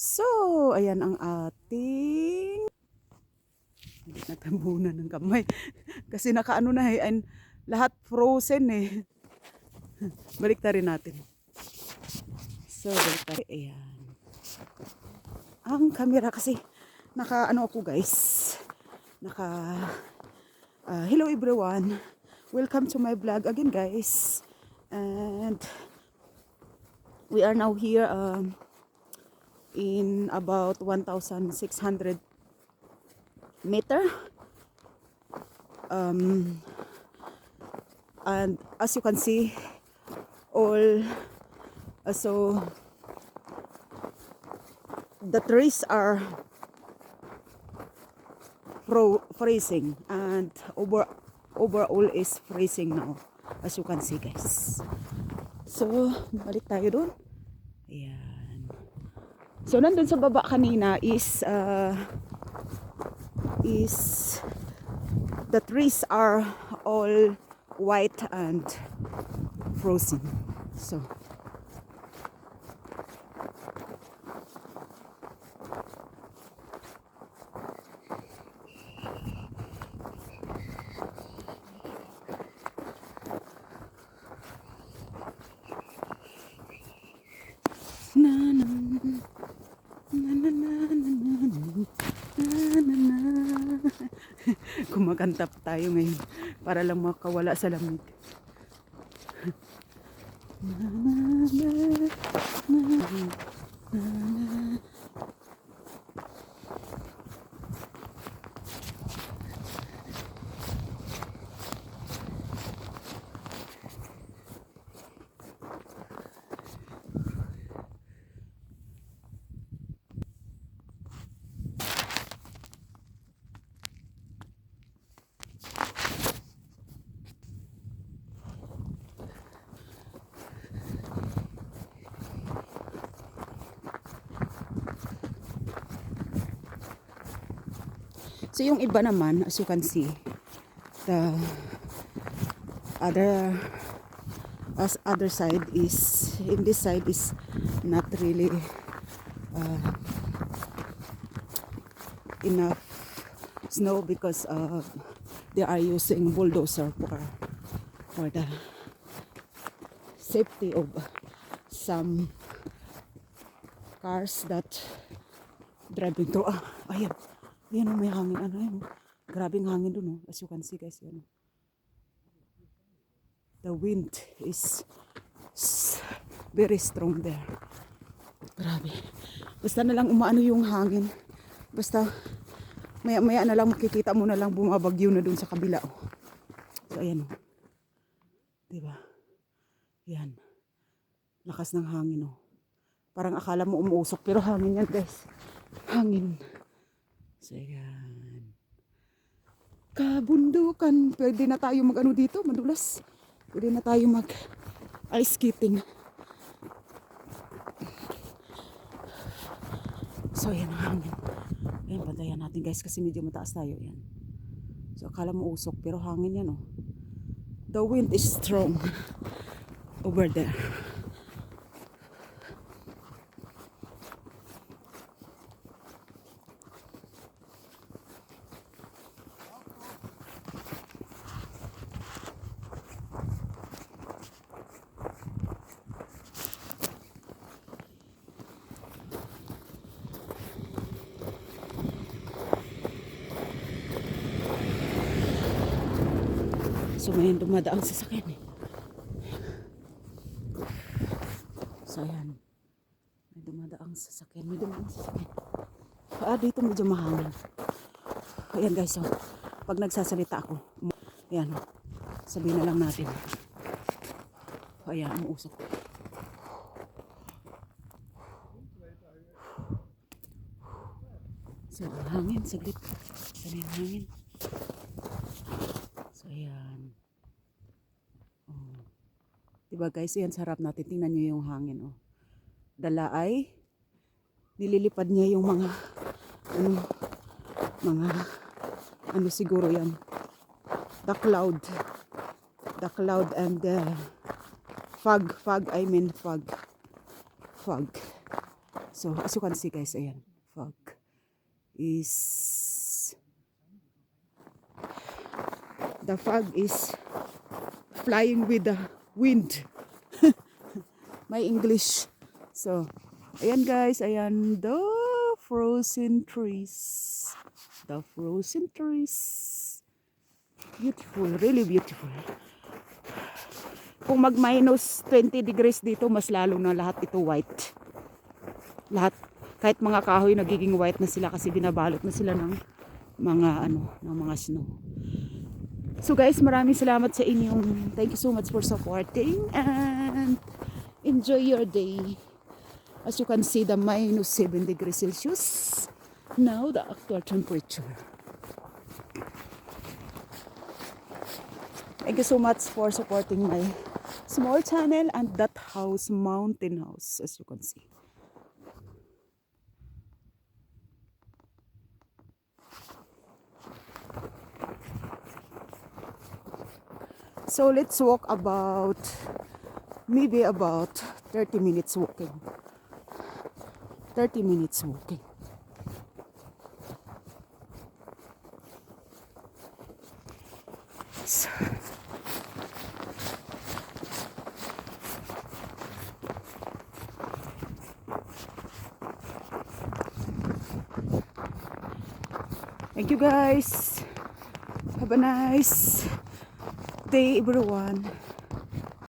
So, ayan ang ating hindi natambunan ng kamay. Kasi nakaano na and lahat frozen eh. Balik rin natin. So, balik tayo. Ayan. Ang camera kasi naka ako guys. Hello everyone. Welcome to my vlog again guys. And we are now here in about 1,600 meter. And as you can see, so the trees are freezing and overall is freezing now, as you can see guys. So balik tayo doon. Ayan. So nandun sa baba kanina is the trees are all white and frozen. So kumakanta tayo ngayon para lang makawala sa lamig. So yung iba naman, as you can see, the other side is, in this side is not really enough snow because they are using bulldozer for the safety of some cars that driving through. Ayan. Ayan o, may hangin. Ano yan? Grabing hangin dun. As you can see guys. Yan. The wind is very strong there. Grabe. Basta na lang umaano yung hangin. Basta maya na lang makikita mo na lang bumabagyo na dun sa kabila. So ayan o. Diba? Yan. Lakas ng hangin o. Parang akala mo umuusok pero hangin yan guys. Hangin. So yan. Kabundukan. Pwede na tayo mag-ano dito, madulas. Pwede na tayo mag-ice skating. So yan ang hangin. Ayan, bantayan natin guys kasi medyo mataas tayo. Yan. So akala mo usok pero hangin yan oh. The wind is strong over there. So may dumadaang sasakyan eh. So ayan. May dumadaang sasakyan. Dito medyo mahangin. Ayan guys, so pag nagsasalita ako, ayan, sabihin na lang natin. Ayan, umuusok. So ang hangin, saglit. Ayan yung hangin. So ayan. Diba guys, yan sarap natin. Tingnan nyo yung hangin. Oh. Dala ay nililipad niya yung mga ano siguro yan. The cloud and the fog. So, as you can see guys, ayan, fog is, the fog is flying with the wind. My English. So, ayan guys, ayan the frozen trees. The frozen trees. Beautiful, really beautiful. Kung mag-minus 20 degrees dito, mas lalo na lahat ito white. Lahat, kahit mga kahoy nagiging white na sila kasi binabalot na sila ng mga ng mga snow. So guys, maraming salamat sa inyong, thank you so much for supporting and enjoy your day. As you can see, the minus 7 degrees Celsius. Now the actual temperature. Thank you so much for supporting my small channel and that house, mountain house, as you can see. So let's walk about, maybe about 30 minutes walking. 30 minutes walking. So, thank you guys. Have a nice day everyone.